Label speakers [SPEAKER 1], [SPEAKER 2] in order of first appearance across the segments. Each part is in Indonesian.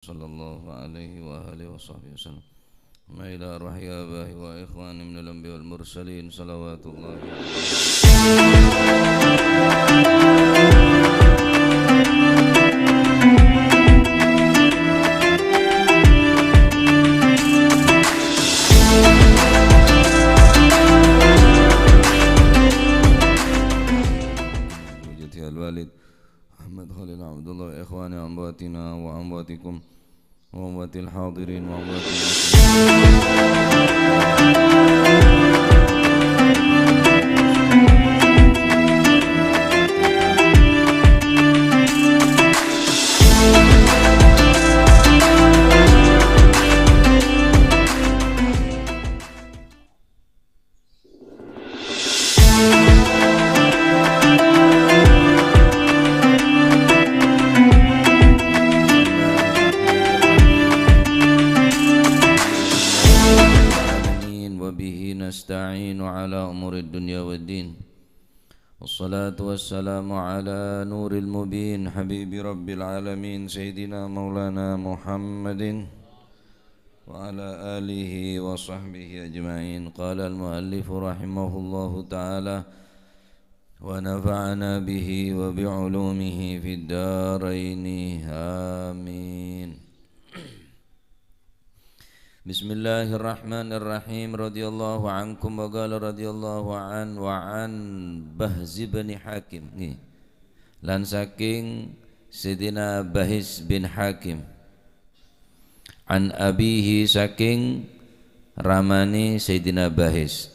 [SPEAKER 1] sallallahu alaihi wa alihi washabbihi wasallam. Ma ila arwahi abahi wa ikhwani minal anbiya wal mursalin salawatullahi wujudi al-walid Ahmad Khalil Abdullah wa ikhwani amwatina wa amwatikum wa amwatil hadirin wa amwatil nasta'inu ala umurid dunya waddin. Wassalatu wassalamu ala nuril mubin habibi rabbil alamin sayyidina maulana Muhammadin wa ala alihi wa sahbihi ajma'in. Qala al-muallif rahimahullahu ta'ala wa nafa'ana bihi wa bi'ulumihi fid daraini amin. Bismillahirrahmanirrahim. Radhiyallahu ankum wa qala radhiyallahu an wa an Bahz bin Hakim. Nih. Lan saking Sidina Bahz bin Hakim. An abihi saking ramani Sayyidina Bahz.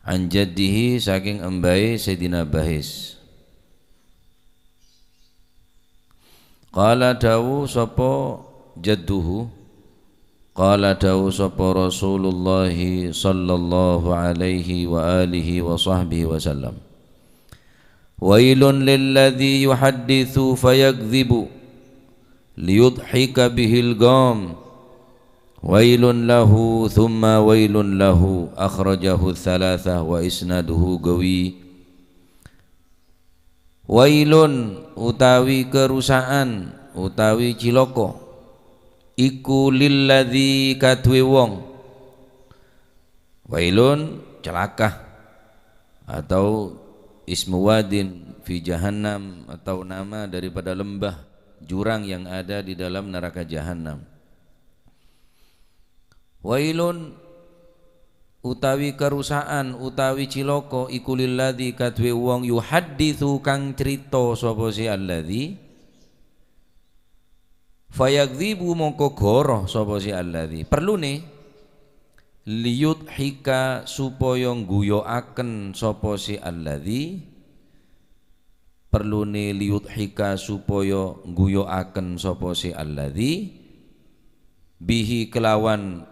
[SPEAKER 1] An jaddihi saking embai Sayyidina Bahz. Qala dawu sapa jadduhu. Qala dawu sapa Rasulullah sallallahu alaihi wa alihi wa sahbihi wasallam. Wailun lilladzi yuhadditsu fayakdzibu liyudhika bihil gham. Wailun lahu thumma wailun lahu. Akhrajahu tsalatsa wa isnaduhu gawi. Wailun utawi kerusakan utawi cilaka iku lilladzi kadwe wong. Wailun celaka atau ismu wadin fi jahannam atau nama daripada lembah jurang yang ada di dalam neraka jahannam. Wailun utawi kerusakan utawi cilaka iku lilladzi kadwe wong yuhadditsu kang crita sapa si alladzi fayakdzibu mongko goroh sapa si alladzi. Perlune liyudhika supaya ngguyoaken sapa si alladzi. Perlune liyudhika supaya ngguyoaken sapa si alladzi bihi kelawan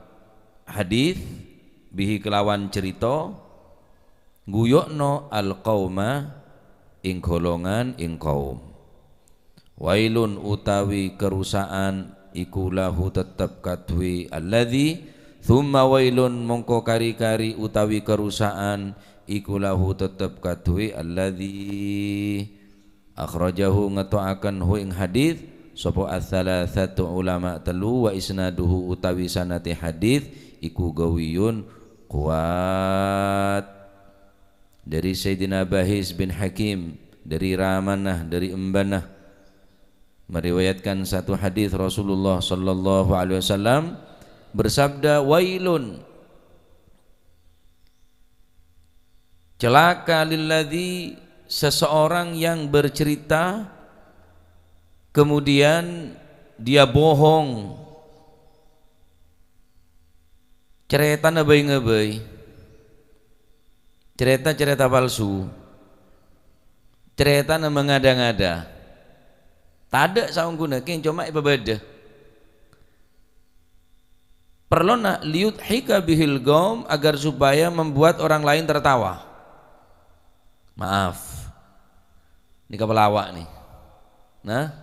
[SPEAKER 1] hadis, bihi kelawan cerita ngguyokno alqauma ing golongan ing kaum. Wailun utawi kerusakan iku lahu tetep kadwi alladzi. Thumma wailun mongko kari-kari utawi kerusakan iku lahu tetep kadwi alladzi. Akhrajahu ngetoaken hu ing hadis sapa as-salasatu ulama telu wa isnaduhu utawi sanate hadis iku gawiyun kuat. Dari Sayyidina Bahz bin Hakim, dari Ramanah, dari Embanah, meriwayatkan satu hadis Rasulullah sallallahu alaihi wasallam bersabda, wailun celaka lilladzi seseorang yang bercerita kemudian dia bohong, cerita ngebay-ngebay, cerita palsu, cerita mengada-ngada. Tada saung guna king cuma ibadah. Perlona liyudhika bihil gham agar supaya membuat orang lain tertawa. Maaf. Ini kepelawak nih. Nah,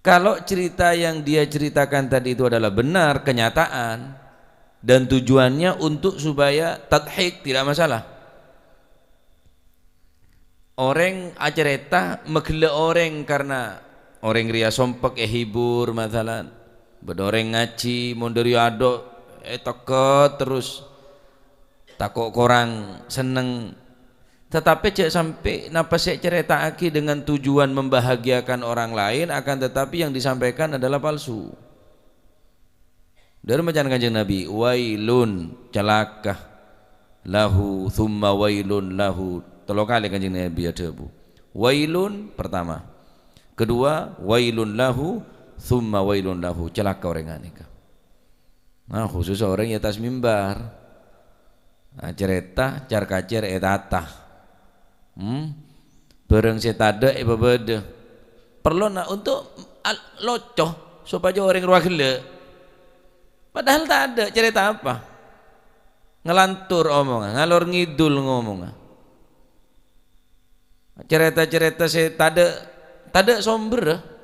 [SPEAKER 1] kalau cerita yang dia ceritakan tadi itu adalah benar, kenyataan, dan tujuannya untuk supaya tadhik, tidak masalah. Orang acerita megele orang karena orang ria sompek hibur masalan bedoreng ngaji mondori adok teket terus takok korang seneng, tetapi cek sampai napa saya cerita aki dengan tujuan membahagiakan orang lain, akan tetapi yang disampaikan adalah palsu. Dari bacaan Kanjeng Nabi, wailun celaka lahu thumma wailun lahu, 3 kali Kanjeng Nabi ada bu. Wailun pertama, kedua wailun lahu thumma wailun lahu, celaka orang ini. Nah khusus orang yang atas mimbar, nah, cerita car kacer etata, bareng setada bebede, perlu nak untuk locoh supaya orang ruah gele, padahal tak ada cerita apa, ngelantur omongan, ngalor ngidul ngomong, cerita-cerita setada somber.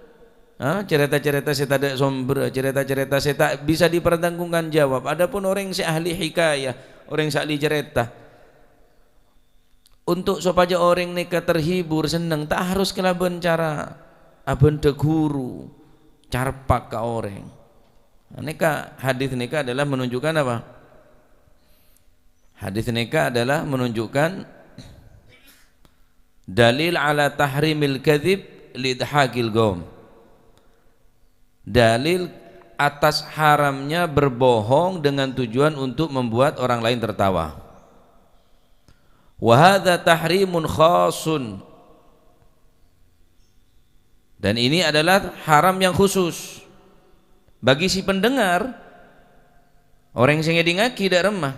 [SPEAKER 1] Cerita-cerita saya tak ada sumber, cerita-cerita saya tak bisa dipertanggungan jawab. Adapun orang yang ahli hikayah, orang yang ahli cerita, untuk supaya orang neka terhibur senang, tak harus kelaban cara abente guru carpak ke orang. Neka hadis neka adalah menunjukkan apa? Hadis neka adalah menunjukkan dalil ala tahrimil kadzib lidhaqil qaum. Dalil atas haramnya berbohong dengan tujuan untuk membuat orang lain tertawa. Wa hadza tahrimun khasun, dan ini adalah haram yang khusus bagi si pendengar, orang sing ngedingaki dak remah.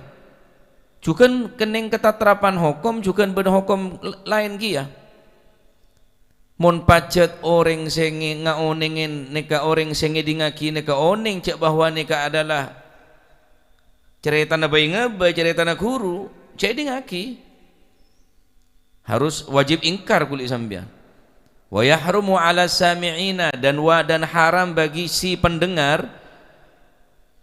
[SPEAKER 1] Jukan kening ketatrapan hukum, jukan ben hukum lain kia. Mon pacet orang sing ngaonengin neka orang sing ngedingaki neka oneng cek bahwa neka adalah cerita na bayi ngebe, cerita na guru cek dingaki harus wajib ingkar kulit sambian. Wa yahrumu ala sami'ina, dan haram bagi si pendengar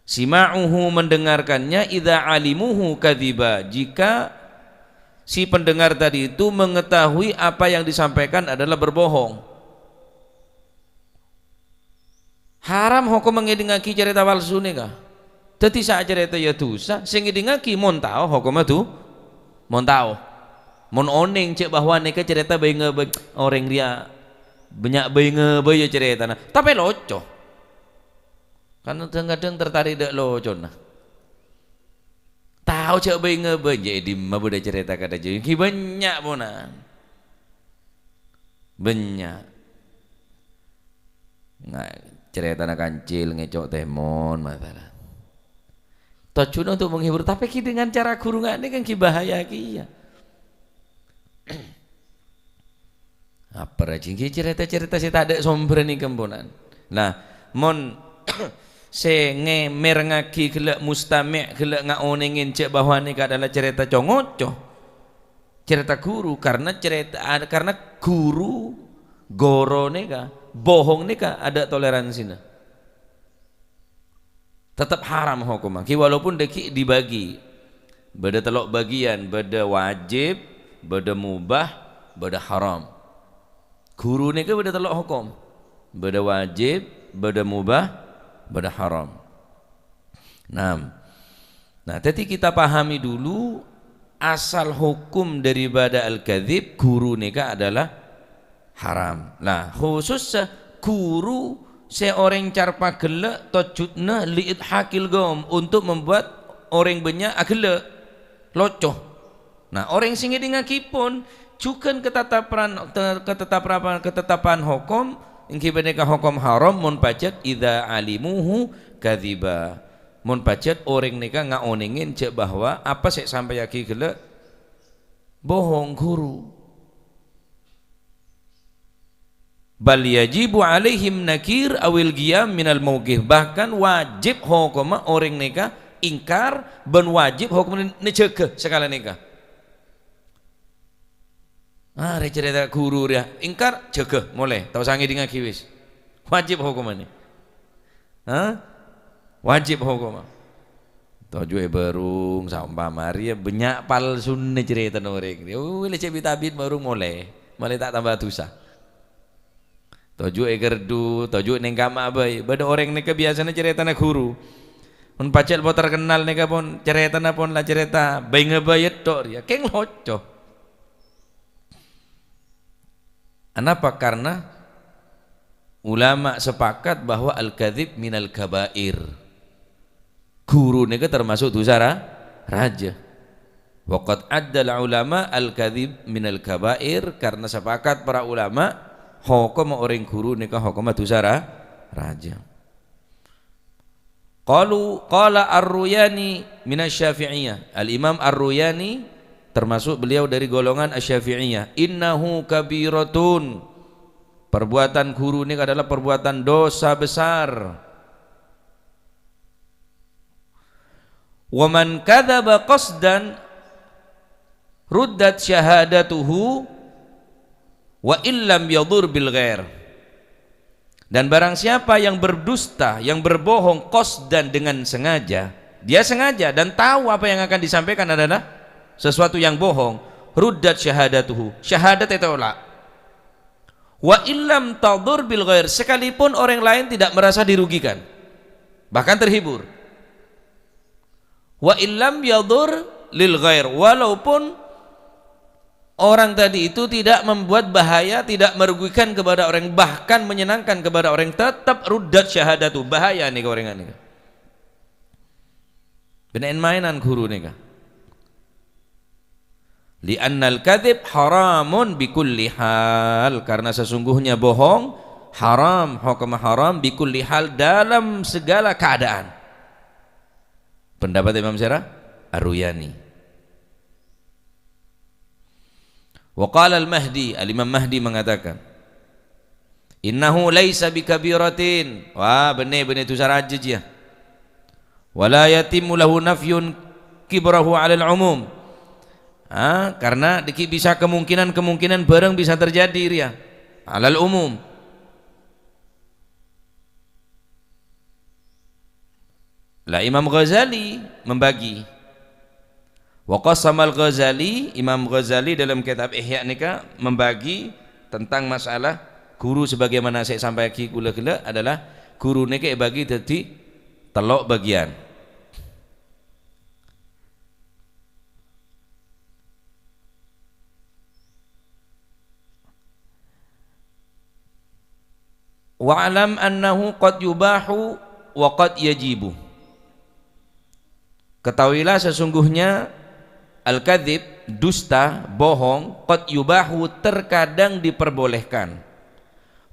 [SPEAKER 1] sima'uhu mendengarkannya, idza alimuhu kadziba, jika si pendengar tadi itu mengetahui apa yang disampaikan adalah berbohong. Haram hukum mengidingaki cerita palsu nika. Teti saat cerita ya dosa, sing ngidingaki mon tau hukum itu mon tau. Mon oning cek bahwa nika cerita bayi ngebe orang dia banyak bayi ngebe ya cerita nah. Tapi loco. Karena kadang-kadang tertarik dak loco nah. Tahu cak bayi ngebe jadi mah budak cerita kata jadi banyak puna banyak nggak cerita nak kancil ngecok temon masalah tujuan untuk menghibur, tapi dengan cara guru nggak ini kan bahaya kia apa rajin cerita-cerita saya tak ada sumber nih kempunan. Nah mon senge merengaki gelak mustami' gelak ngaonengin cek bahwa ini adalah cerita congocoh, cerita guru, karena guru goro nika bohong nika ada toleransinya, tetap haram hukum ki walaupun deki dibagi beda telok bagian, beda wajib, beda mubah, beda haram. Guru nika beda telok hukum, beda wajib, beda mubah, beda haram. Nah, tadi kita pahami dulu asal hukum daripada al-kadzib, guru nika adalah haram. Nah, khusus guru seorang carpa gelek tojutna liidhaqil qaum, untuk membuat orang banyak agelek locoh. Nah, orang sing ngidingaki pun juga ketetapan hukum ingki beneka hukum haram mun pacet idza alimuhu kadziba, mun pacet orang nika ngaonengin cek bahwa apa sih sampai yaki gelek bohong guru. Bal yajibu alaihim nakir awil qiyam minal mauqif, bahkan wajib hukum orang nika ingkar ben wajib hukum necegeh sekala nika. Cerita guru dia ingkar cegah mulai tahu sangi dengan kiwis wajib hukumannya, wajib hukum. Tujuh berung sampai Maria banyak palsu nih cerita orang dia, leceh bitabit baru mulai tak tambah dosa. Toju gerdu, toju ning kama bae. Bada orang nika biasanya ceritana guru. Mun pacet bo terkenal nika pun ceritana pun lah cerita bae ngebayet tok ya. Keng loco. Kenapa? Karena ulama sepakat bahwa al-kadzib minal kabair. Guru nika termasuk dosa raja. Waqad addal ulama al-kadzib minal kabair, karena sepakat para ulama hukum orang guru nika hukum dosa raja. Qala Ar-Ruyani minasy-Syafi'iyah. Al-Imam Ar-Ruyani termasuk beliau dari golongan Asy-Syafi'iyah. Innahu kabiratun. Perbuatan guru ini adalah perbuatan dosa besar. Wa man kadzaba qasdan ruddat syahadatuhu wa illam yadur bil ghair. Dan barang siapa yang berdusta, yang berbohong qasdan dengan sengaja, dia sengaja dan tahu apa yang akan disampaikan adalah sesuatu yang bohong, ruddat syahadatuhu, syahadat ditolak. Wa illam tadur bil ghair, sekalipun orang lain tidak merasa dirugikan, bahkan terhibur. Wa illam yadur lil ghair, walaupun orang tadi itu tidak membuat bahaya, tidak merugikan kepada orang, bahkan menyenangkan kepada orang, tetap ruddat syahadatu, bahaya nih orang ini. Benain mainan guru nih. Li'annal kadzib haramun bikulli hal, karena sesungguhnya bohong haram, hukum haram bikulli hal, dalam segala keadaan. Pendapat Imam Syarah Ar-Ruyani. Wa qala al-Mahdi, al-Imam Mahdi mengatakan, innahu laisa bikabiratin. Wah, benar-benar itu saja ya. Wala yatimmu lahu nafyun kibrahu 'ala al-umum. Karena bisa kemungkinan barang bisa terjadi ya, 'alal umum. Lah Imam Ghazali membagi. Wa qasamal Ghazali, Imam Ghazali dalam kitab Ihya nika membagi tentang masalah guru, sebagaimana saya sampaikan kula-kula adalah guru nika bagi dadi telok bagian. Wa'lam annahu qad yubahu wa qad yajibu. Ketahuilah sesungguhnya al-kadzib, dusta, bohong, qad yubahu, terkadang diperbolehkan,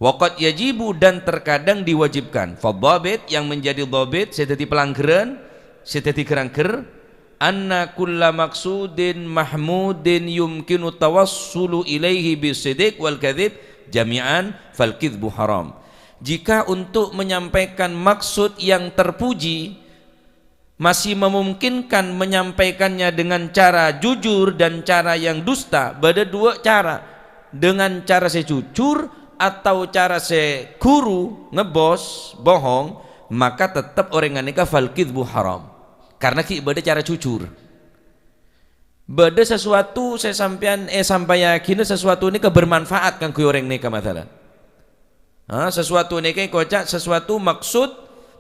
[SPEAKER 1] wa qad yajibu, dan terkadang diwajibkan. Fadhabit, yang menjadi dhabit, sedadi pelanggaran, sedadi kerangker, anna kulla maqsudin mahmudin yumkinu tawassulu ilaihi bisidq wal kadzib jami'an fal kadzbu haram. Jika untuk menyampaikan maksud yang terpuji masih memungkinkan menyampaikannya dengan cara jujur dan cara yang dusta, beda dua cara, dengan cara sejujur atau cara seguru ngebos bohong, maka tetap orang nikah fal kadzbu haram, karena ki beda cara jujur, beda sesuatu saya sampai yakin sesuatu ini bermanfaat kan ku orang nikah masalah. Sesuatu nikah kocak, sesuatu maksud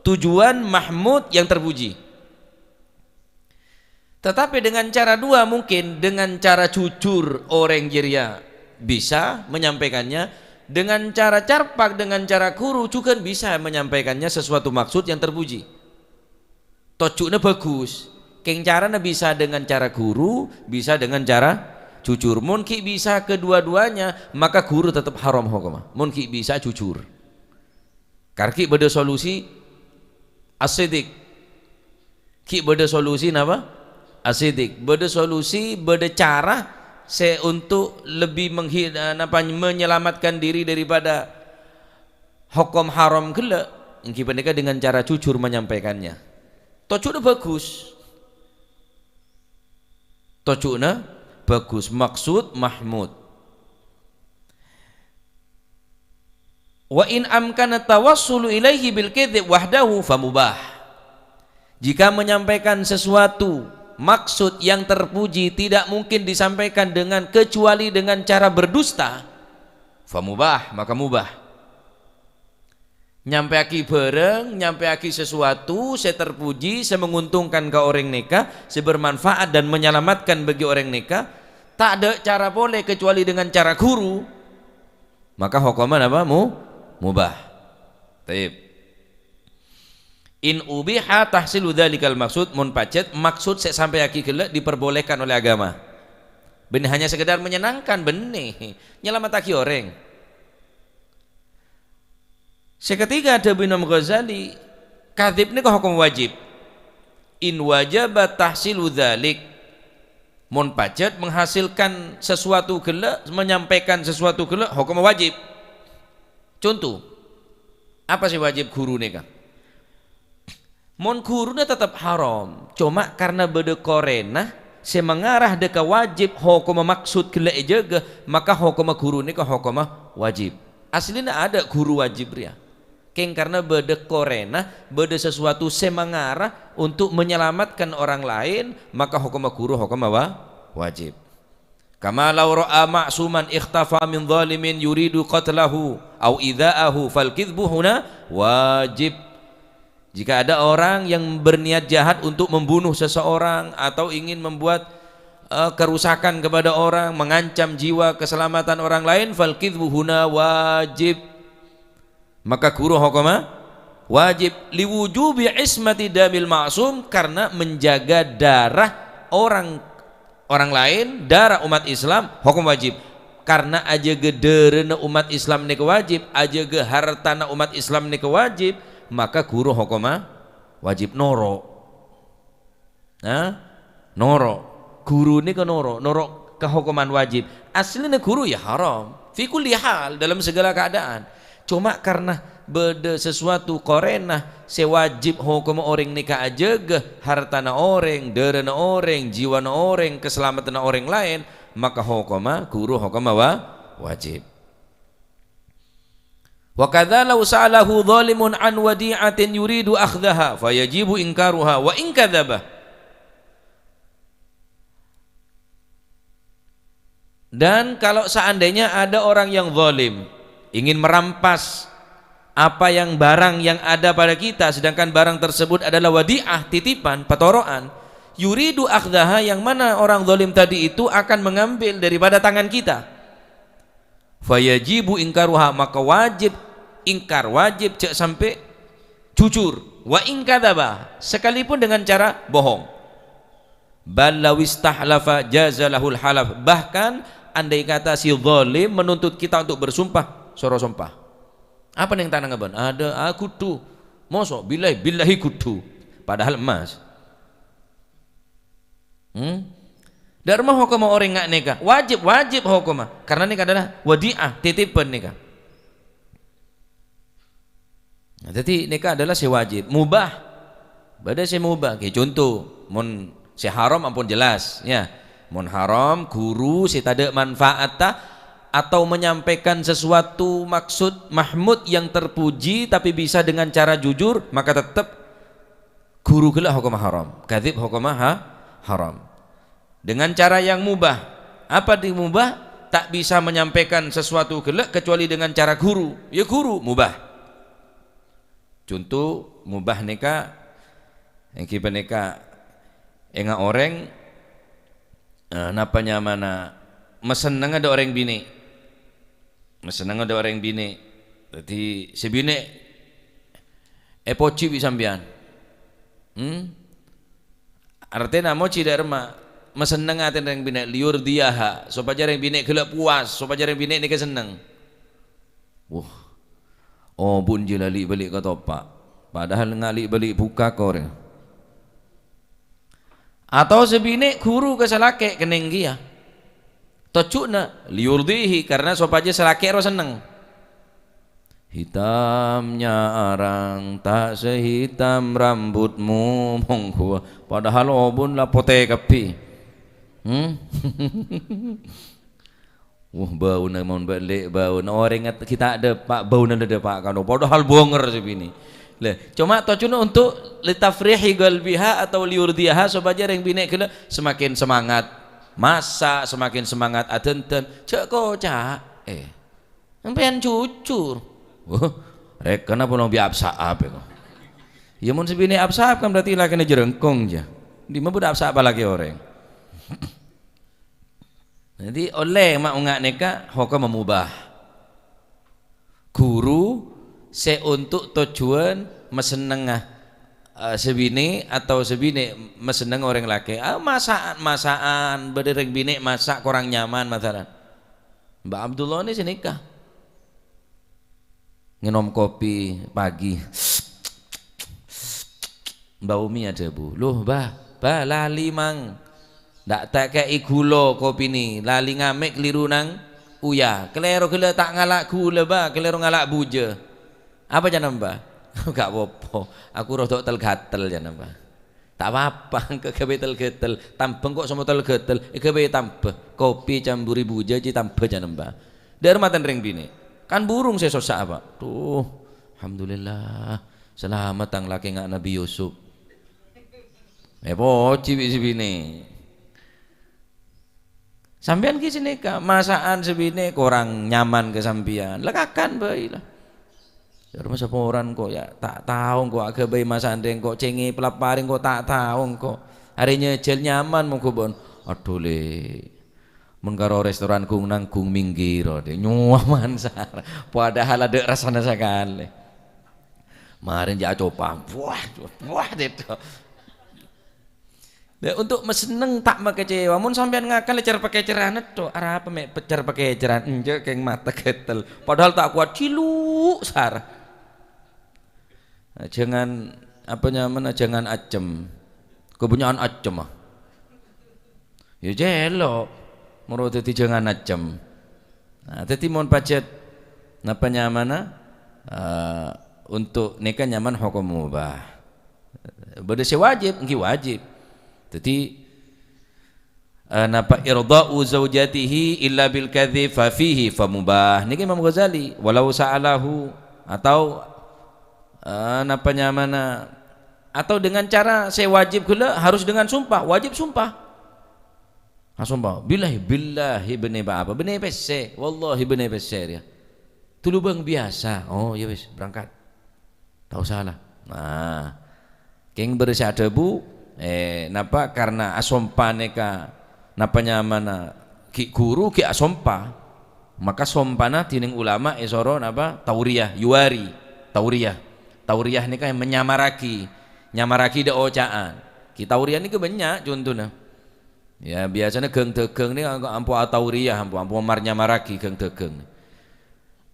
[SPEAKER 1] tujuan mahmud yang terpuji. Tetapi dengan cara dua, mungkin dengan cara jujur orang jiria bisa menyampaikannya, dengan cara carpak, dengan cara guru juga bisa menyampaikannya sesuatu maksud yang terpuji. Tojuknya bagus, keng caranya bisa dengan cara guru, bisa dengan cara jujur. Mungkin bisa kedua-duanya, maka guru tetap haram hukumah. Mungkin bisa jujur. Karena beda solusi asidik. Ki beda solusi apa? Asidik. Beda solusi, beda cara untuk lebih menyelamatkan diri daripada hukum haram gila. Engki pendeka dengan cara jujur menyampaikannya. Tojuknya bagus. Tojuknya bagus, maksud mahmud. Wa in amkana tawassulu ilaihi bil kadzib wahdahu famubah. Jika menyampaikan sesuatu maksud yang terpuji tidak mungkin disampaikan dengan kecuali dengan cara berdusta, famubah, maka mubah. nyampeaki bareng, nyampeaki sesuatu, saya terpuji, saya menguntungkan ke orang nikah, saya bermanfaat dan menyelamatkan bagi orang nikah, tak ada cara boleh kecuali dengan cara guru, maka hukuman apa? Mubah. Taib. In ubiha tahsilu dzalikal maksud mun pacet maksud saya sampai aki kelak diperbolehkan oleh agama. Benih hanya sekedar menyenangkan benih, nyelamataki orang. Seketiga ada Imam Ghazali, kadzib ini hukum wajib. In wajaba tahsilu dzalik, mun pacet menghasilkan sesuatu kelak, menyampaikan sesuatu kelak, hukum wajib. Contoh, apa sih wajib guru nikah? Mun guruna tetap haram, cuma karena beda korena saya mengarah deka wajib hukum maksud kelak jaga, maka hukum guru nikah hukum wajib. Aslinya ada guru wajib ya. Keng karena beda korena, beda sesuatu saya mengarah untuk menyelamatkan orang lain, maka hukum guru hukum wajib. Kama law ra'a ma'suman ikhtafa min zalimin yuridu qatlahu au idza'ahu fal kidhbu huna wajib. Jika ada orang yang berniat jahat untuk membunuh seseorang atau ingin membuat kerusakan kepada orang, mengancam jiwa keselamatan orang lain, fal kidhbu huna wajib. Maka guru hukumah wajib liwujubi ismati damil ma'sum, karena menjaga darah orang lain, darah umat Islam hukum wajib. Karena aja gederena umat Islam nika wajib, aja ge hartana umat Islam nika wajib, maka guru hukumah wajib noro. Nah, noro. Guru nika noro kehukuman wajib. Aslinya guru ya haram fi kulli hal, dalam segala keadaan. Cuma karena beda sesuatu korena sewajib hukum orang nikah aja ge hartana orang, darana orang, jiwana orang, keselamatan orang lain, maka hukuma guru hukuma wajib. Wa kadza law sa'alahu zalimun an wadi'atin yuridu akhdhaha fayajibu inkaruha wa in kadzaba. Dan kalau seandainya ada orang yang zalim ingin merampas apa yang barang yang ada pada kita, sedangkan barang tersebut adalah wadi'ah, titipan, petoroan, yuridu akhdhaha, yang mana orang zalim tadi itu akan mengambil daripada tangan kita, fayajibu ingkaruha, maka wajib ingkar, wajib cek sampai jujur, wa in kadzaba, sekalipun dengan cara bohong, bal law istahlafa jazalahul halaf, bahkan andai kata si zalim menuntut kita untuk bersumpah, suruh sumpah. Apa yang tanah ngaban? Ada aku tuh, mosok billahi kudu, padahal emas. Dharma hukum orang nggak nikah, wajib hukum, karena nikah adalah wadi'ah, titipan nikah. Nah, jadi nikah adalah sewajib, mubah, beda si mubah. Kayak contoh, mun si haram ampun jelas, ya. Mun haram, guru si tada manfaatah atau menyampaikan sesuatu maksud mahmud yang terpuji tapi bisa dengan cara jujur, maka tetap guru gelah hukum haram, kadzib hukum haram. Dengan cara yang mubah, apa di mubah? Tak bisa menyampaikan sesuatu gelah kecuali dengan cara guru, ya guru mubah. Contoh mubah nikah, yang kita nikah enggak orang napanya mana meseneng ada orang bini, meseneng ada orang bini, jadi si bini poci bisambian, artinya mau tidak remah meseneng aten orang bini liur diaha, supaya orang bini gelap puas, supaya orang bini nikah seneng. Oh bun jelali balik ke topak, padahal ngalik balik buka koreng. Atau sebini guru ke selake keneng dia tocukna liurdihi, karena supaya selake ro seneng. Hitamnya arang tak sehitam rambutmu monggo, padahal obun lah pote kapi. Bau namun balik bau orang kita ada pak bau nanda ada pak kano, padahal bonger sebini. Cuma tocuna untuk litafrihi qalbiha atau liurdiha, supaya yang bini kena semakin semangat masa, semakin semangat atenten. Cek kocak sampean cucur rek kenapa nang bi absaab ya. Ya mun sebini absaab kan berarti laki jerengkong aja. Di mah budak absaab lagi orang. Jadi oleh mak ungak neka hukum memubah. Guru se untuk tujuan mesenengah sebini atau sebini meseneng orang laki. Masaan bederek bini masak kurang nyaman masalah. Mbak Abdullah ini senikah ngenom kopi pagi. Mbak Umi ada bu, loh bah lali mang, ndak tak kayak gula kopi ni, lali ngamek keliru nang uya, kelero tak ngalak gula bah, kelero ngalak buja, apa jangan bah? Gak apa-apa, aku rodok tel-gatel jangan bah, tak apa-apa, kebe tel-gatel, tampeng kok sama tel-gatel, kebe tambah, kopi campuri buja ji tambah jangan bah, dari matan ring bini, kan burung saya sosak apa, tuh, alhamdulillah, selamat tang laki ngak Nabi Yusuf. Poci sebini sampean ki sini ka masakan sebini kurang nyaman ke sampean lekakan bae lah jar masa poran kok ya tak tahu kok agak bae masakan deng kok cengi pelaparing kok tak tahu kok hari nyejel nyaman monggo bon aduh le mun karo restoran kung nang kung minggir de nyaman sar padahal ada rasana sakale marin ja coba wah itu. Nah, untuk meseneng tak makecewa mun sampean ngakal cara pakai ceran to arah apa mek cara pakai ceran enje keng mata ketel padahal tak kuat cilu sar nah, jangan apa nyaman jangan acem kepunyaan acem ah ya jelo menurut itu jangan acem nah tadi mon pacet napa nyaman untuk nikah nyaman hukum mubah beda wajib nggih wajib. Jadi napa irda'u zaujatihi illa bil kadzib fa fihi famubah. Niki Imam Ghazali walau sa'alahu atau napa nyamana atau dengan cara saya wajib gula harus dengan sumpah, wajib sumpah. Sumpah billahi bene apa bene pese wallahi bene pese ya. Tulu bang biasa. Oh ya wis berangkat. Tahu salah. Nah, keng bersih debu napa karena asompa neka napa nyamana ki guru ki asompa maka sompana tining ulama esoro napa tauriyah yuari tauriyah neka yang menyamaraki de ocaan ki tauriyah ni banyak contohnya ya biasanya geng tegeng ni ampu tauriyah ampu mar nyamaraki geng tegeng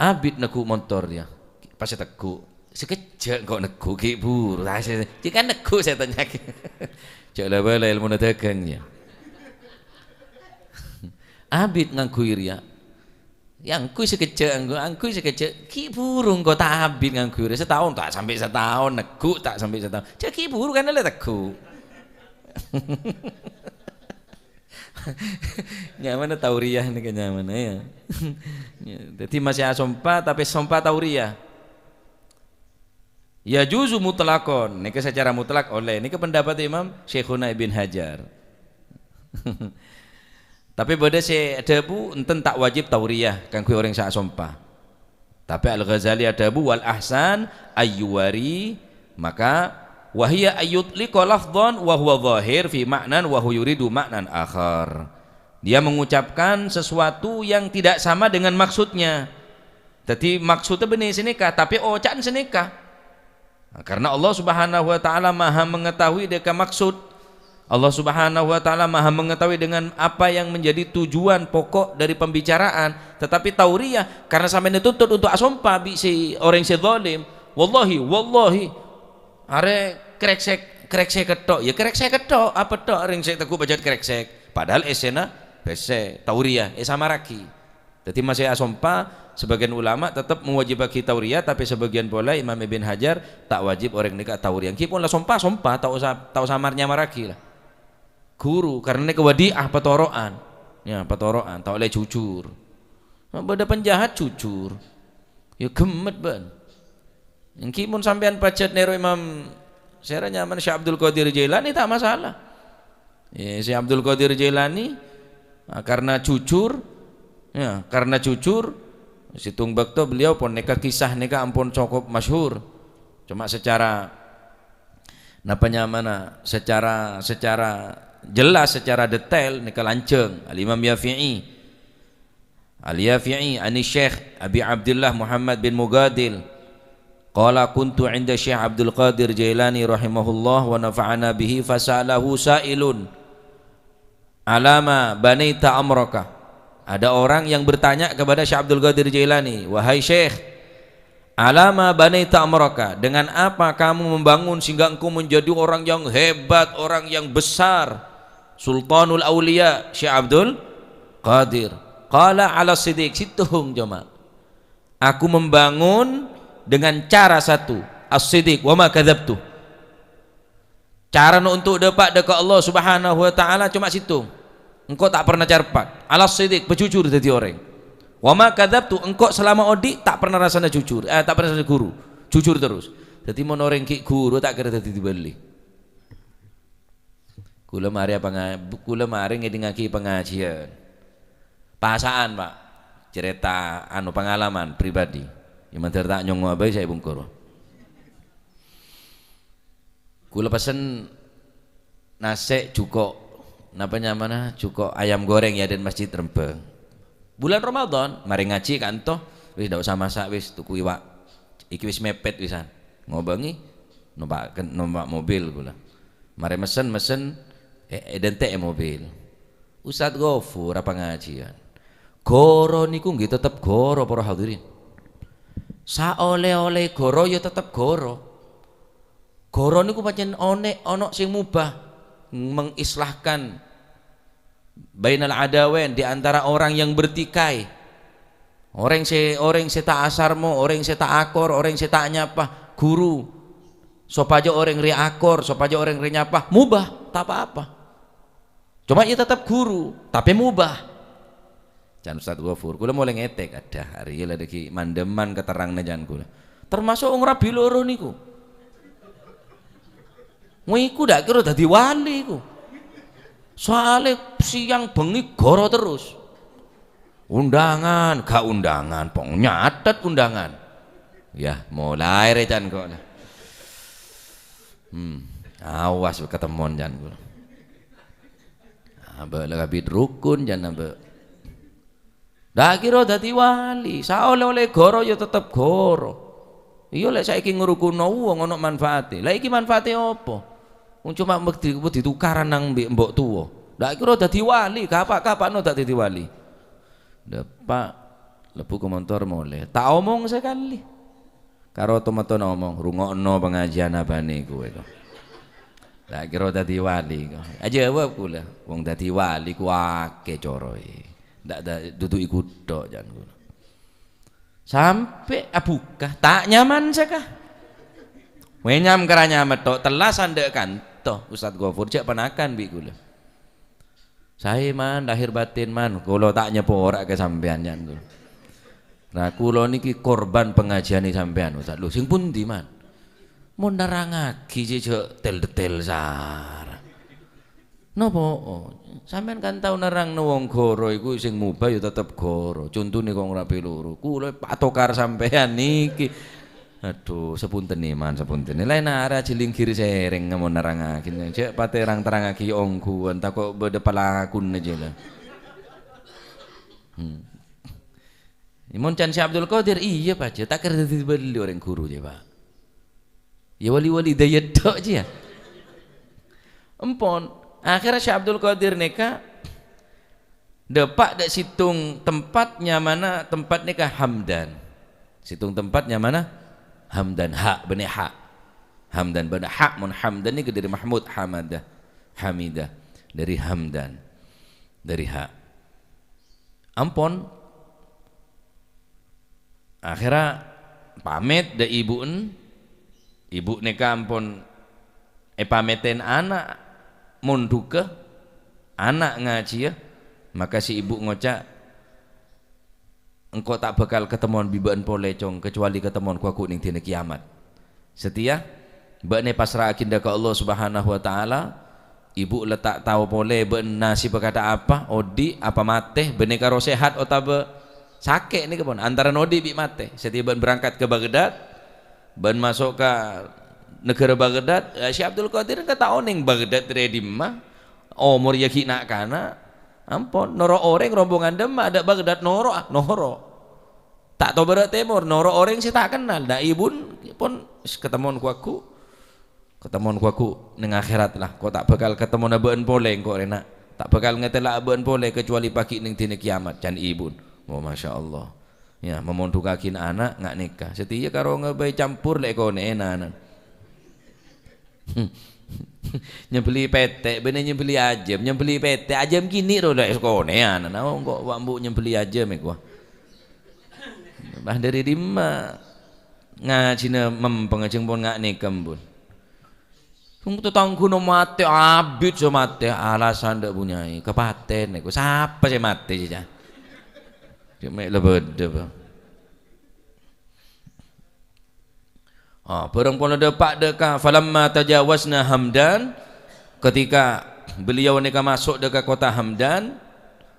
[SPEAKER 1] abid neku motor dia pasti teku sekejap kok nego ki buru jika nego saya tanya cok lah ilmu tegangnya abid ngangguir ya yang kui sekejap angkui sekejap ki burung kok tak abid ngangguir setahun tak sampai setahun nego tak sampai setahun cak ki buru kan ada nego nyaman tauriyah nih nyaman ya jadi masih asompa tapi sompa tauriyah ya juzu mutlakon ini secara mutlak oleh ini pendapat Imam Syekhuna Ibn Hajar tapi pada saya ada bu enten tak wajib tauriyah kan kui orang sak sompah tapi Al-Ghazali ada bu wal ahsan ayyuwari maka wahia ayyutliqa lafdhan wa huwa zahir fi ma'nan wa huwa yuridu ma'nan akhar dia mengucapkan sesuatu yang tidak sama dengan maksudnya jadi maksudnya benih senikah tapi ocaan senikah. Nah, karena Allah Subhanahu wa taala Maha mengetahui dengan maksud Allah Subhanahu wa taala Maha mengetahui dengan apa yang menjadi tujuan pokok dari pembicaraan tetapi tauriyah karena sampai dituntut untuk asompa bi si orang si zalim wallahi are kreksek ketok ya kreksek ketok apa tok ring sek teku bajat kreksek padahal esena bese tauriyah samaraki jadi masih asompa sebagian ulama tetap mewajibkan tauriyah tapi sebagian pula Imam Ibn Hajar tak wajib orang nikah tauriyah kipun lah sompa tak samarnya maraki lah guru karena ini kewadiah petoroan ya petoroan tak oleh jujur pada penjahat jujur ya gemet ban yang kipun sampean pacet nero Imam saya nyaman Syekh Abdul Qadir Jailani tak masalah ya Syekh Abdul Qadir Jailani karena jujur Situng Bakto beliau pun neka kisah neka ampun cukup masyhur. Cuma secara secara jelas, secara detail neka lanceng Al-Imam Al-Yafi'i ani Syekh Abi Abdullah Muhammad bin Mugadil qala kuntu 'inda Syekh Abdul Qadir Jailani rahimahullah wa nafa'ana bihi fasalahu sa'ilun alama banaita amraka. Ada orang yang bertanya kepada Syekh Abdul Qadir Jailani, wahai Syekh, alama banaita amraka, dengan apa kamu membangun sehingga engkau menjadi orang yang hebat, orang yang besar, Sultanul Aulia Syekh Abdul Qadir. Qala ala sidik, situhung jama. Aku membangun dengan cara satu, as-sidik wa ma kadzabtu. Cara untuk dapat dekat Allah Subhanahu wa taala cuma situ. Engkau tak pernah carpak. Alas sidik, berjujur jadi orang. Wa ma kadzabtu, engkau selama odi tak pernah rasanya jujur, tak pernah rasanya guru. Jujur terus. Jadi mon orang ki guru tak kira dadi dibeli. Kula mari ngedingaki pengajian. Pasaan, Pak. Cerita pengalaman pribadi. Yang tak nyongo abai saya bungkur. Kula pesen nasi cuko cuko ayam goreng ya dan masjid Rembang. Bulan Ramadan mari ngaji kanto wis ndak usah masak wis tuku iwak iki wis mepet wisan ngobangi numpak mobil kula mari mesen identik mobil Ustadz Ghafur apa ngajian goro niku nggih tetep goro para hadirin sa oleh-oleh goro ya tetep goro niku pancen ono sing mubah mengislahkan bainal adawain, di antara orang yang bertikai, orang se tak asarmo, orang se tak akor, orang se tak nyapa guru sopaja orang ri akor, sopaja orang ri nyapa mubah tak apa-apa, cuma ya tetap guru tapi mubah. Jan Ustadz Ghafur kula mulai ngetek ada hari lagi mandeman keterangna jan kula termasuk wong rabi loro niku wiku dak kira dadi wali ku. Soale siang bengi goro terus. Undangan, gak undangan, pong nyatet undangan. Ya, mulai recan kok. Awas ketemuan jan kula. Aba lagi rukun jan aba. Dak kira dadi wali, saole-ole goro ya tetep goro. Iya lek saiki ngrukuno wong ana manfaate. Lah iki manfaate apa? Cuma ditukaran nang mbok tuwa. Ndak kira dadi wali, kapak-kapakno tak dadi wali. Pak lebu ke motor mulai. Tak omong sekali. Karo teman-teman ngomong, rungokno pengajian abane kowe kok. Ndak kira dadi wali kok. Aja jawab kula, wong dadi wali ku akeh carae. Ndak dudu iku tok jan kula. Sampai abukah tak nyaman sekah. Wenyam keranya metok telas andek kanto Ustadz Ghafur cek penakan bi kula. Saya man lahir batin man kula tak nyepo ora ke sampean jan kula. Nah kula niki korban pengajian sampean Ustadz. Lho sing pundi man? Mun nerangake cek detail sar. Napa? Sampean kan tau nerangno wong goro iku sing mubah ya tetep goro. Contone kok ora peluru. Kula patokar sampean niki. Aduh, sepunten nih man, sepunten. Lain arah cilingkir sereng mau nerangakin. Cek pate terang terangaki ongku, entah kok beda palakun aja lah. Imun Syekh Abdul Qadir iya pak, tak kira dibeli orang guru je pak. Ya wali-wali daya tok je ya. Empon, akhirnya Syekh Abdul Qadir neka depak dak situng tempatnya mana tempat neka Hamdan. Situng tempatnya mana? Hamdan hak benih hak Hamdan benih hak mun Hamdan ini dari Mahmud Hamidah dari Hamdan dari hak ampun akhirnya pamit da ibu neka ampun pamiten anak mun duka anak ngaji ya maka si ibu ngocak engkau tak bakal ketemuan bibaan polecong kecuali ketemuan ku aku ning dina kiamat. Setia bakne pasrah akinda ke Allah Subhanahu wa taala, ibu letak tahu pole ben nasi berkata apa, odi apa mateh bene karo sehat otabe Sakit nih kepon antara nodi bi mate. Setiap ban berangkat ke Baghdad, ban masuk ke negara Baghdad, si Abdul Qadir kata oning Baghdad ready mah omor ya kina kana ampun noro orang rombongan dem ada Baghdad noro tak tahu berat timur noro orang sih tak kenal dah ibun pun ketemuan kuaku neng akhirat lah kau tak bakal ketemu nabeun poleng kok rena tak bakal ngetelak abeun poleng kecuali pagi neng dina kiamat can ibun. Oh Masya Allah ya memondukakin anak nggak nikah setia karo ngebay campur lek kone enanan nyebeli pete bener nyebeli ajem nyebeli pete ajem gini loh lek kone anan kok wambu nyebeli ajem gua bah dari dimma ngajina mempengajeng pun nggak nikah pun tunggu tangku no mate abid so mate alasan ndak punyai kepaten gua siapa sih mate aja cuma lebede bang. Barang pun ada pak deka falamma tajawazna Hamdan ketika beliau nika masuk dekat kota Hamdan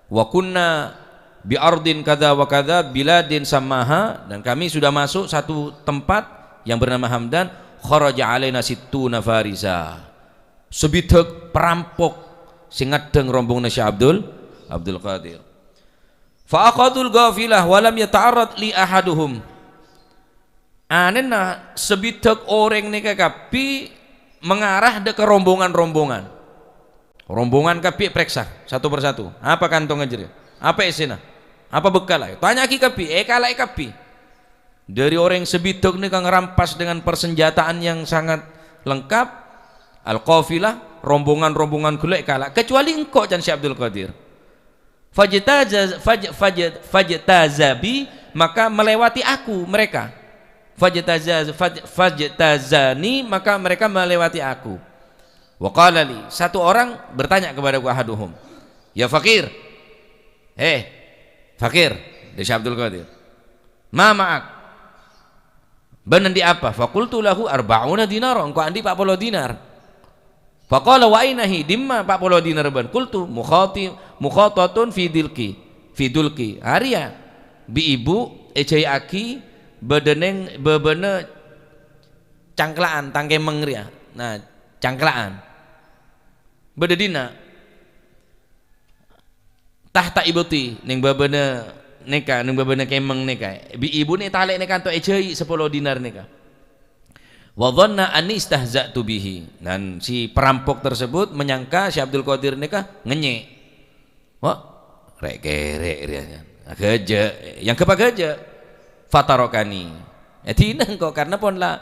[SPEAKER 1] wa kunna bi ardin kadza wa kadza biladin samaha dan kami sudah masuk satu tempat yang bernama Hamdan kharaja alaina sittuna farisa sebitek perampok sing ngedeng rombong Syekh Abdul Qadir fa aqadul ghafilah wa lam yata'arrad li ahaduhum anena sebitek orang nika kapi mengarah ke rombongan kapi periksa satu persatu apa kantong aja apa isinya apa bekal tanya ki kapi kalai kapi dari orang sebitek nika ngerampas dengan persenjataan yang sangat lengkap al-qafilah rombongan golek kala kecuali engkau dan Syekh Abdul Qadir fajtazabi maka melewati aku mereka fajtazani maka mereka melewati aku wa qala li satu orang bertanya kepada aku ahaduhum ya fakir fakir dari Syekh Abdul Qadir ma ma'ak benan di apa faqultu lahu 40 dinar engkau andi 40 dinar faqala wa ainahi dimma 40 dinar ban qultu mukhatatun fi dulki Arya bi ibu ejai aki bedeneng bebene cangklaan tangke mengria nah cangklaan bededina tahta ibuti ning bebene neka ning bebene kemeng neka bi ibu ni talek neka to ejai 10 dinar neka wa dhanna anni istahza'tu bihi dan si perampok tersebut menyangka Syekh Abdul Qadir neka ngenyek wah rek geje yang kepageje fatarokani tina kok karena pun lah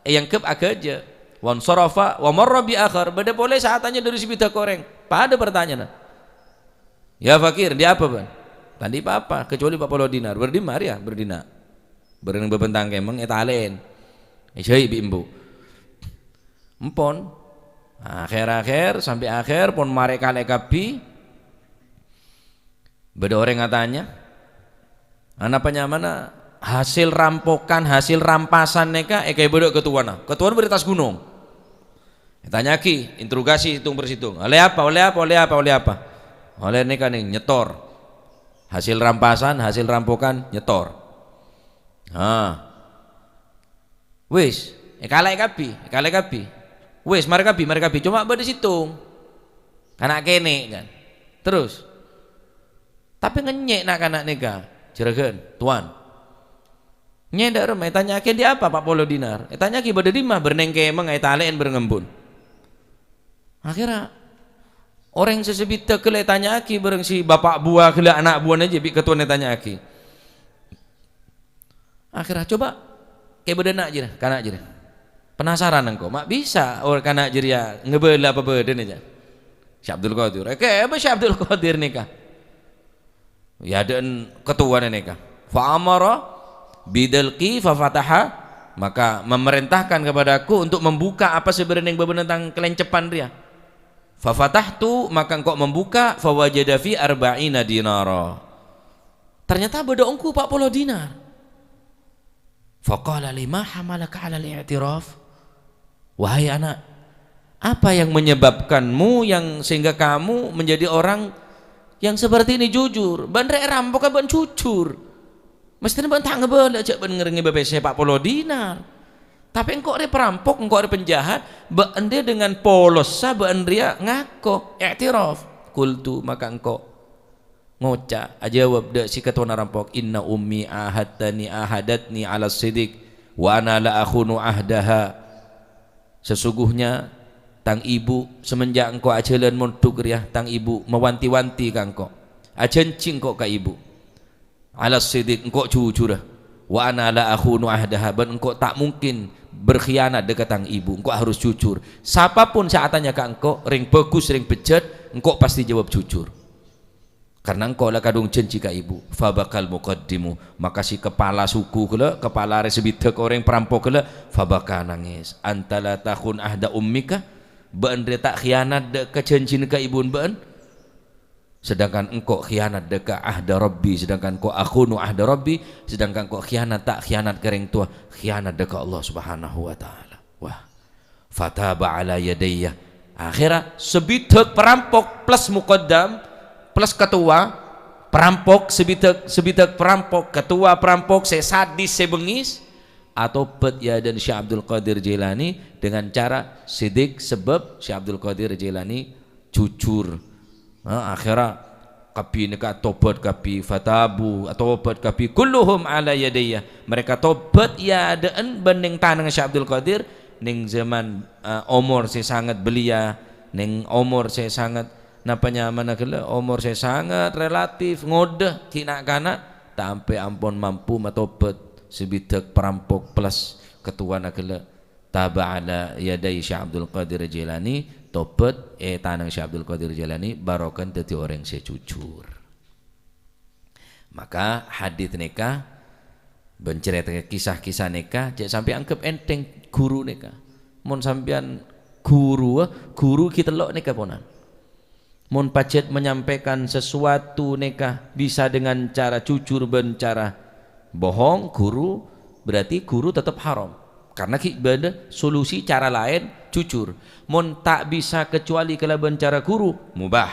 [SPEAKER 1] yang kep ageje wan sarafa wa marra bi akhar beda boleh saatnya dari si bida koreng pada pertanyaan ya fakir dia apa ban tadi apa kecuali 40 dinar berdimar ya berdina bereng bebentang kemeng etalen ejai bimbu empon akhir sampai akhir pun mereka lekapi beda orang katanya anak penyamana hasil rampokan hasil rampasan neka kayak bodok ketuan beritas gunung tanya ki interogasi hitung bersitung oleh apa oleh neka nih nyetor hasil rampasan hasil rampokan nyetor wis kalai kapi wis mari kapi cuma beda situng karena kene kan terus tapi ngenyek nak anak neka jeragen tuan nyedar remeh tanya ke dia apa 40 dinar tanya ki bade dimah bernengke emang talen berngembun akhirnya orang sesebita kele tanya ki bareng si bapak buah kele anak buah aja bi ketuan tanya ki akhirnya coba ke bade nak je kana je penasaran engkau mak bisa orang kana je ya ngebela apa bade aja Syekh Abdul Qadir apa Syekh Abdul Qadir nikah ya dan ketuaan nikah fa amara bidalqi fa fataha maka memerintahkan kepadaku untuk membuka apa sebenarnya yang tentang kelencepan dia fa fatahtu maka engkau membuka fa wajada fi arba'ina dinara ternyata beda engkau 40 dinar fa qala lima hamalaka 'ala al-i'tiraf wahai anak apa yang menyebabkanmu yang sehingga kamu menjadi orang yang seperti ini jujur bandrek rampok ban jujur Mestinya ben tak ngebel cek ben ngeringi BPC 40 dinar. Tapi engkau ada perampok, engkau ada penjahat, ben dia dengan polosa ben dia ngaku, i'tiraf. Kultu maka engkau ngocak jawab dak si ketua rampok, inna ummi ahadatni ala sidik wa ana la akhunu ahdaha. Sesungguhnya tang ibu semenjak engkau ajalan montuk riah tang ibu mewanti-wanti ka engkau ajencing kok ka ibu ala sidik engkau jujur wa ana la akhunu ahdaha ban engkau tak mungkin berkhianat dekat tang ibu, engkau harus jujur. Siapapun saat tanya ke engkau ring bagus ring bejat engkau pasti jawab jujur karena engkau lah kadung janji ka ibu. Fabakal muqaddimu maka si kepala suku kala kepala resbitek orang perampok kala fabaka nangis antala takhun ahda ummika ben dia tak khianat dek ke janji ka ibu ben sedangkan engkau khianat dek ahda rabbi sedangkan engkau akhunu ahda rabbi sedangkan engkau khianat tak khianat ke ring tua khianat dek Allah subhanahu wa ta'ala. Wah fataba ala yadayya akhirnya sebitek perampok plus muqaddam plus ketua perampok sebitek perampok ketua perampok saya sadis saya bengis atau bet ya dan Syekh Abdul Qadir Jailani dengan cara sidik sebab Syekh Abdul Qadir Jailani jujur. Akhirnya kapi neka tobat kapi fatabu atau tobat kapi kulluhum ala yadayya mereka tobat ya adaan bening tanang Syekh Abdul Qadir ning zaman umur saya sangat belia ning umur saya sangat napanya mana kala umur saya sangat relatif ngodah kina kana sampai ampun mampu matobat sebitek perampok plus ketua nakala taba ala yadai Syekh Abdul Qadir Jailani tobat tanang Syekh Abdul Qadir Jailani barokan dadi orang saya jujur. Maka hadits nikah bencerita kisah-kisah nikah cek sampai anggap enteng guru nikah mun sampean guru kita lok nikah ponan mun pacet menyampaikan sesuatu nikah bisa dengan cara jujur ben cara bohong guru berarti guru tetap haram karena beda solusi cara lain jujur. Mun tak bisa kecuali kelaban cara guru mubah.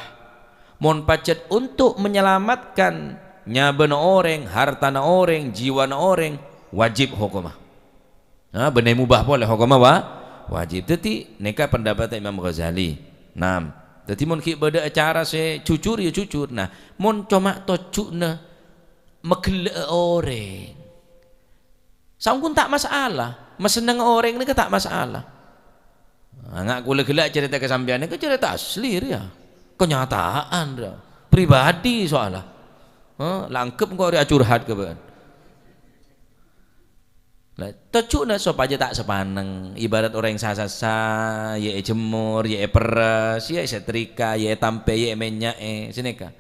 [SPEAKER 1] Mun pacet untuk menyelamatkan nyabana orang hartana orang jiwana orang wajib hukumah. Benar mubah boleh hukumah wajib. Jadi nikah pendapat Imam Ghazali. Jadi mun beda acara saya jujur ya jujur. Nah mun cuma tocukna megele orang sangkun tak masalah meseneng orang ini tak masalah. Nggak gula gelak cerita kesampiannya ke cerita asli ya kenyataan ya pribadi soalnya langkep kok dia curhat ke ben tocukna sop aja tak sepaneng ibarat orang yang sasa ye jemur ye peres ye setrika ye tampe ye menyak sineka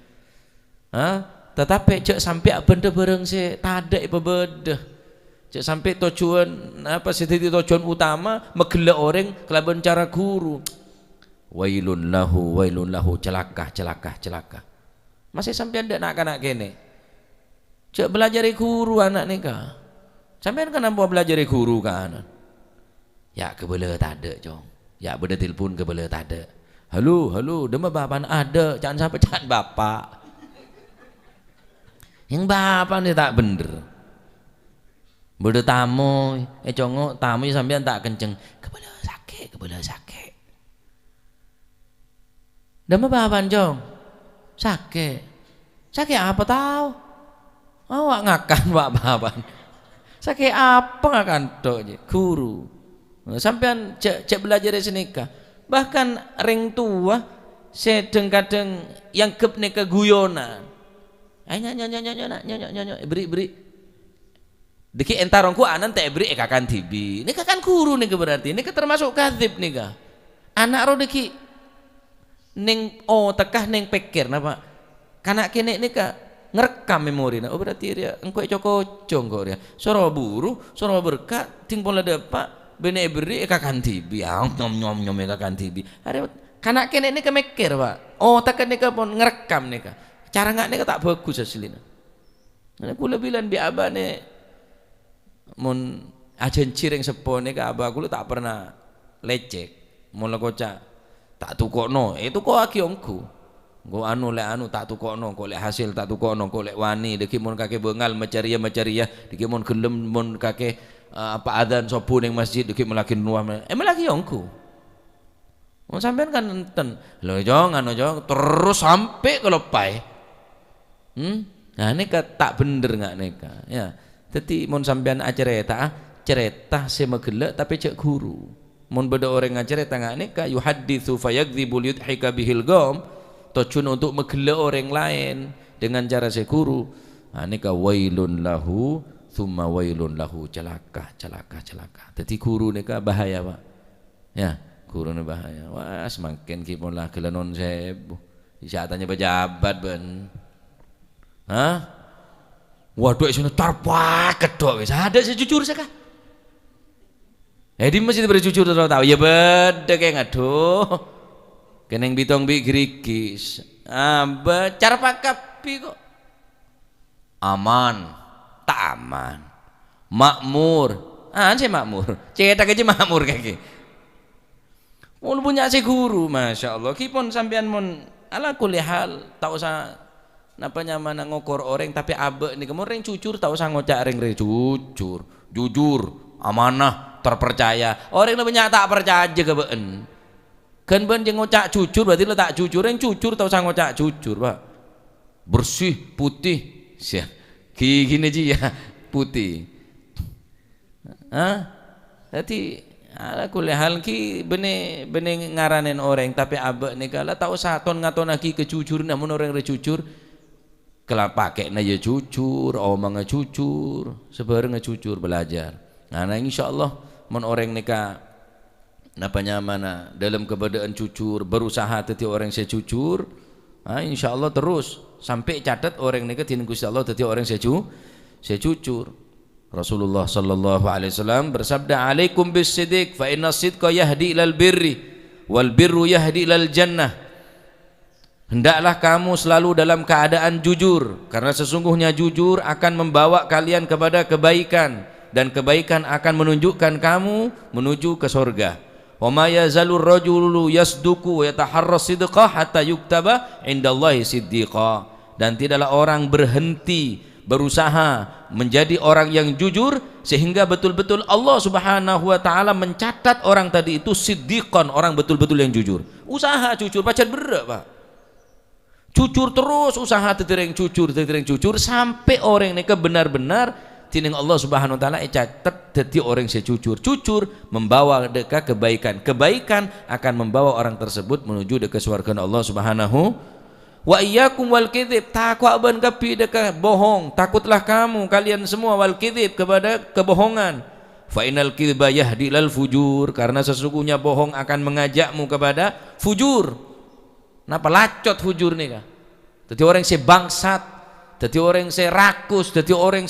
[SPEAKER 1] tetapi cek sampai benda bareng se tadek bebedah cek sampai tujuan apa sih tujuan utama megele orang kelaban cara guru wailun lahu celaka masih sampai ndak nak kene cek belajar guru anak nikah sampai kan nampak belajar guru kan ya kebele tade jong ya beda telepon kebele tade halo dema bapak ada jangan sampai jangan bapak yang bapak ini tak bener beda tamu congo tamu sampean tak kenceng kebele sakit dama bapak jong sakit apa tahu awak ngakan bapak sakit apa ngakan tok guru sampean cek belajar di senika bahkan ring tua sedeng kadang yang kep neka guyonan nyanyi beri deki entarongku anan teh beri kakan tibi ini kakan guru nih berarti ini termasuk kadhib nih ka anak ro deki ning tekah ning pikir napa kanak kene nih ka ngerekam memori nah berarti dia engko cocok kok dia soro buru soro berkat ting pola depak bene beri kakan tibi nyom kakan tibi ada kanak kene nih ka mikir pak tekah nih ka pon ngerekam nih ka cara nggak nih ka tak bagus aslina nah kula bilang bi abane mun ajen cireng sepone ke abah aku tak pernah lecek mula kocak tak tukokno itu kok aki omku Go anu tak tukokno, kok lek hasil tak tukokno, kok lek wani deki mun kake bengal macaria deki mun gelem mun kake apa adzan sopo ning masjid deki melaki nuah melaki yongku. Mun sampean kan enten lho jong anu jong terus sampai ke lepai. Nah neka tak bener nggak neka ya. Dadi mun sampean cerita semegelek tapi cek guru. Mun beda orang ngacerita nggak neka yuhadditsu fayakdzibu liyudhika bihil gom. Tujuan untuk mengelak orang lain dengan cara sekuru. Neka wailun lahu thumma wailun lahu, celaka. Jadi guru neka bahaya Pak. Ya, guru neka bahaya. Wah, semakin kipon lah kelenon sebu. Isatannya pejabat ben. Hah? Waduh isune tarpak kedok wis. Ada sejujur saka. Di masjid berjujur tahu. Ya beda kayak ngaduh. Keneng bitong bi gerigis, cara pakapi kok aman, tak aman, makmur, saya makmur, cetak aja makmur kayak mau punya si guru, masya Allah, kipon sampean mon ala kulihal, tak usah napanya mana ngokor orang tapi abe nih kemarin jujur, tak usah ngocak ring jujur, amanah, terpercaya, orang lebihnya tak percaya aja kebeen. Kan ben jeung ngocak jujur berarti lo tak jujur, yang jujur tau usah ngocak jujur Pak, bersih putih sih gini aja ya putih. Jadi ala kulli hal ki bene ngaranen orang tapi abe nih kala tak usah ton ngaton lagi kejujuran, namun orang jujur kala pakai na ya jujur, omong jujur, sebareng jujur belajar. Nah insyaallah mun orang nikah napanya mana dalam keadaan jujur berusaha tadi orang saya jujur, insya Allah terus sampai catat orang ini ketin Gusti Allah tadi orang saya jujur. Rasulullah sallallahu alaihi wasallam bersabda, alaikum bis-sidq fa inna sidqa yahdi ilal birri wal birru yahdi ilal jannah. Hendaklah kamu selalu dalam keadaan jujur, karena sesungguhnya jujur akan membawa kalian kepada kebaikan, dan kebaikan akan menunjukkan kamu menuju ke surga. Wa ma yazalur rajulu yasduqu wa yataharra sidqa hatta yuktaba indallahi siddiqa. Dan tidaklah orang berhenti berusaha menjadi orang yang jujur sehingga betul-betul Allah Subhanahu wa taala mencatat orang tadi itu siddiqan, orang betul-betul yang jujur. Usaha jujur pacar berat Pak. Jujur terus, usaha tereng jujur sampai orang ini benar-benar tining Allah Subhanahu wa taala catat dadi orang sejujur. Jujur membawa dekat kebaikan akan membawa orang tersebut menuju dekat surga Allah Subhanahu. Wa iyyakum wal kadzib, takwa ban kapi dekat bohong, takutlah kalian semua wal kadzib kepada kebohongan. Fa innal kadzba yahdi lal fujur, karena sesungguhnya bohong akan mengajakmu kepada fujur. Napa lacot fujur nih kah? Dadi orang bangsat, dadi orang rakus, dadi orang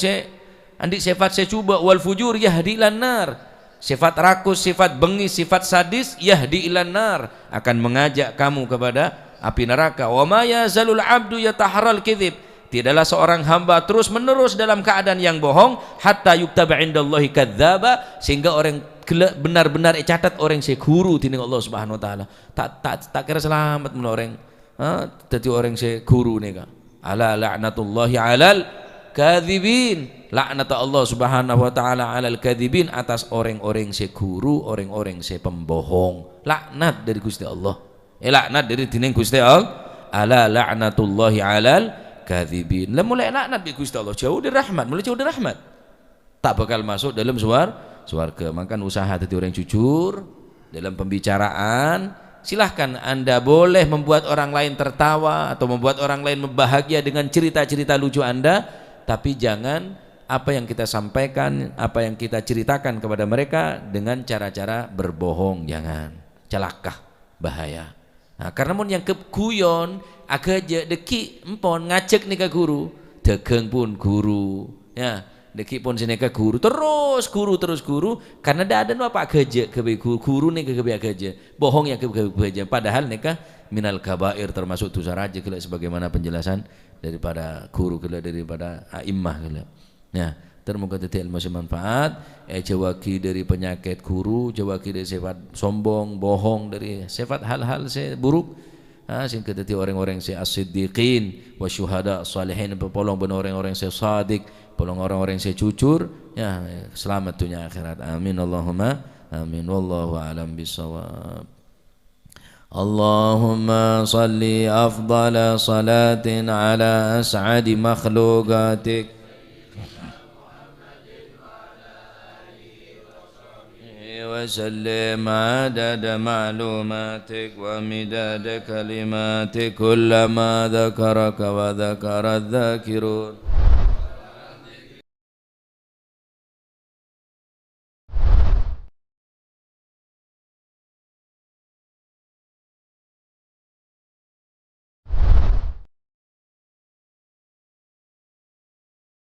[SPEAKER 1] andik sifat saya coba wal fujur yahdi ilan nar, sifat rakus, sifat bengis, sifat sadis yahdi ilan nar, akan mengajak kamu kepada api neraka. Wa ma yazalul abdu yataharral kadzib, tidaklah seorang hamba terus menerus dalam keadaan yang bohong hatta yuktaba indallahi kadzdzaba, sehingga orang benar-benar catat orang guru tining Allah Subhanahu wa taala. Tak kira selamat mun orang dadi orang guru nih Kak. Ala la'natullahi alal kadzibin, laknat Allah Subhanahu wa taala alal kadzibin, atas orang-orang guru, orang-orang pembohong. Laknat dari Gusti Allah. Laknat dari dining Gusti Allah. Ala la'natullahi alal kadzibin. Lah mulai laknat di Gusti Allah, jauh dari rahmat, mulai jauh dari rahmat. Tak bakal masuk dalam swarga. Maka usaha jadi orang jujur dalam pembicaraan. Silahkan Anda boleh membuat orang lain tertawa atau membuat orang lain bahagia dengan cerita-cerita lucu Anda, tapi jangan apa yang kita sampaikan, apa yang kita ceritakan kepada mereka dengan cara-cara berbohong, jangan. Celaka, bahaya. Nah, karena mun yang keguyon agak aja deki empon ngajak nih ke guru, degeng pun guru, ya. Deki pun sineka guru terus guru karena ada apa gaje ke guru nih ke gaje bohong yang ke gaje, padahal neka minal kabair, termasuk dosa raja kala sebagaimana penjelasan daripada guru kala, daripada a'immah kala. Nah, termoga tadi ilmu manfaat, jawaki dari penyakit guru, jawaki dari sifat sombong, bohong, dari sifat hal-hal buruk. sing kedadi orang-orang si as-siddiqin wa syuhada salihin, pelong ben orang-orang si sadik, pelong orang-orang si jujur, ya selamat dunia akhirat. Amin Allahumma amin. Wallahu a'lam bissawab. Allahumma salli afdala salatin ala as'adi makhluqatik وسلم عدد معلوماتك ومداد كلماتك كلما ذكرك وذكر الذاكرون